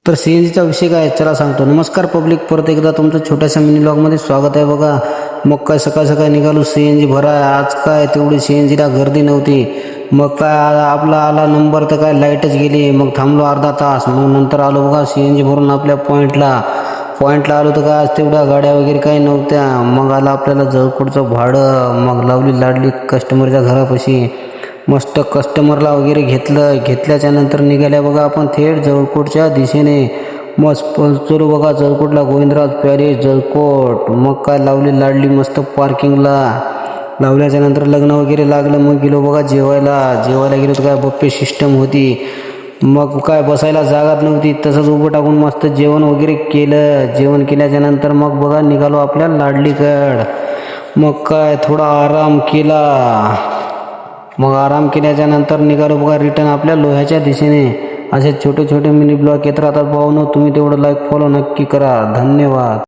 तर सीएनजीचा विषय काय चला सांगतो. नमस्कार पब्लिक, परत एकदा तुमचं छोट्याशा मिनी ब्लॉगमध्ये स्वागत आहे. बघा मग काय सकाळ सकाळी निघालो सीएनजी भराय. आज काय तेवढी सीएनजीला गर्दी नव्हती. मग काय आपला आला नंबर तर काय लाईटच गेली. मग थांबलो अर्धा तास. मग नंतर आलो बघा सीएनजी भरून आपल्या पॉईंटला आलो तर काय आज तेवढ्या गाड्या वगैरे काही नव्हत्या. मग आला आपल्याला जळकोटचं भाडं. मग लावली लाडली कस्टमरच्या घरापाशी. मस्त कस्टमरला वगैरे घेतल्याच्या नंतर निघाल्या बघा आपण थेट जळकोटच्या दिशेने. मस्त चलो बघा जळकोटला, गोविंदराज पॅलेस जळकोट. मग काय लावली लाडली मस्त पार्किंगला. लावल्याच्या नंतर लग्न वगैरे लागलं. मग गेलो बघा जेवायला गेलो तर काय बप्पे सिस्टम होती. मग काय बसायला जागाच नव्हती. तसंच उभं टाकून मस्त जेवण वगैरे केलं. जेवण केल्याच्या नंतर मग बघा निघालो आपल्या लाडलीकड. मग काय थोडा आराम केला. मग आराम केल्याच्या नंतर निघालो बघा रिटर्न आपल्या लोह्याच्या दिशेने. असे छोटे छोटे मिनी ब्लॉग येत राहतात भावांनो. तुम्ही तेवढं लाईक फॉलो नक्की करा. धन्यवाद.